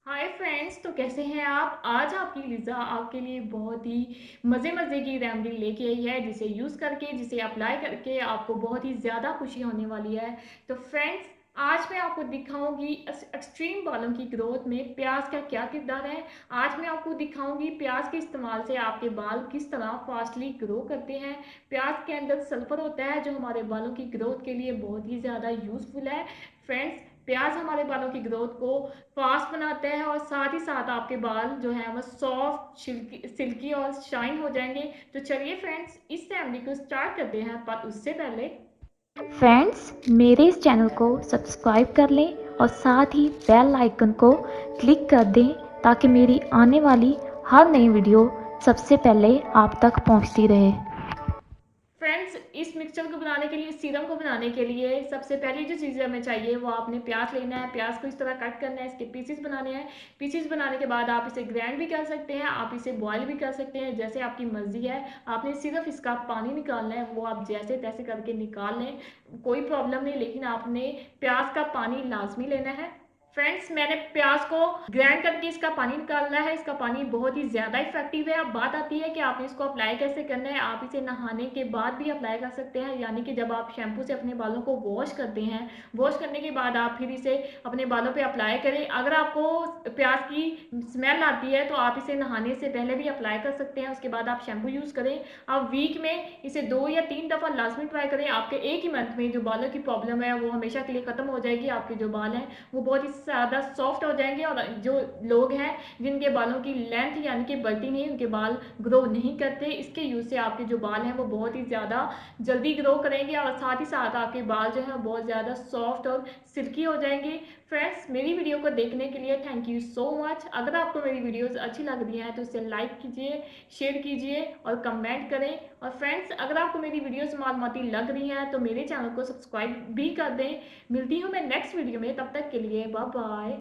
Hi friends, तो कैसे हैं आप। आज आपकी लिज़ा आपके लिए बहुत ही मज़े की रेमेडी लेके आई है, जिसे यूज़ करके, जिसे अप्लाई करके आपको बहुत ही ज़्यादा खुशी होने वाली है। तो फ्रेंड्स, आज मैं आपको दिखाऊंगी एक्सट्रीम बालों की ग्रोथ में प्याज का क्या किरदार है। आज मैं आपको दिखाऊंगी प्याज के इस्तेमाल से आपके बाल किस तरह फास्टली ग्रो करते हैं। प्याज के अंदर सल्फर होता है जो हमारे बालों की ग्रोथ के लिए बहुत ही ज़्यादा यूज़फुल है। फ्रेंड्स, प्याज हमारे बालों की ग्रोथ को फास्ट बनाते हैं और साथ ही साथ आपके बाल जो है वो सॉफ्ट सिल्की सिल्की और शाइन हो जाएंगे। तो चलिए फ्रेंड्स, इस रेमेडी को स्टार्ट करते हैं, पर उससे पहले फ्रेंड्स, मेरे इस चैनल को सब्सक्राइब कर लें और साथ ही बेल आइकन को क्लिक कर दें ताकि मेरी आने वाली हर नई वीडियो सबसे पहले आप तक पहुंचती रहे। फ्रेंड्स, इस मिक्सचर को बनाने के लिए, सीरम को बनाने के लिए सबसे पहली जो चीज़ हमें चाहिए वो आपने प्याज लेना है। प्याज को इस तरह कट करना है, इसके पीसेस बनाने हैं। पीसेस बनाने के बाद आप इसे ग्राइंड भी कर सकते हैं, आप इसे बॉईल भी कर सकते हैं, जैसे आपकी मर्जी है। आपने सिर्फ इसका पानी निकालना है, वो आप जैसे तैसे करके निकाल लें, कोई प्रॉब्लम नहीं, लेकिन आपने प्याज का पानी लाजमी लेना है। फ्रेंड्स, मैंने प्याज को ग्राइंड करके इसका पानी निकालना है। इसका पानी बहुत ही ज़्यादा इफेक्टिव है। अब बात आती है कि आपने इसको अप्लाई कैसे करना है। आप इसे नहाने के बाद भी अप्लाई कर सकते हैं, यानी कि जब आप शैम्पू से अपने बालों को वॉश करते हैं, वॉश करने के बाद आप फिर इसे अपने बालों पे अप्लाई करें। अगर आपको प्याज की स्मेल आती है तो आप इसे नहाने से पहले भी अप्लाई कर सकते हैं, उसके बाद आप शैम्पू यूज़ करें। आप वीक में इसे 2 या 3 दफ़ा लाजमी ट्राई करें। आपके एक ही मंथ में जो बालों की प्रॉब्लम है वो हमेशा के लिए ख़त्म हो जाएगी। आपके जो बाल हैं वो बहुत ही ज़्यादा सॉफ्ट हो जाएंगे। और जो लोग हैं जिनके बालों की लेंथ यानी कि बढ़ती नहीं, उनके बाल ग्रो नहीं करते, इसके यूज़ से आपके जो बाल हैं वो बहुत ही ज़्यादा जल्दी ग्रो करेंगे और साथ ही साथ आपके बाल जो है बहुत ज़्यादा सॉफ्ट और सिल्की हो जाएंगे। फ्रेंड्स, मेरी वीडियो को देखने के लिए थैंक यू सो मच। अगर आपको मेरी वीडियोस अच्छी लग रही हैं तो इसे लाइक कीजिए, शेयर कीजिए और कमेंट करें। और फ्रेंड्स, अगर आपको मेरी वीडियोस मालूमाती लग रही हैं तो मेरे चैनल को सब्सक्राइब भी कर दें। मिलती हूँ मैं नेक्स्ट वीडियो में, तब तक के लिए बाय बाय।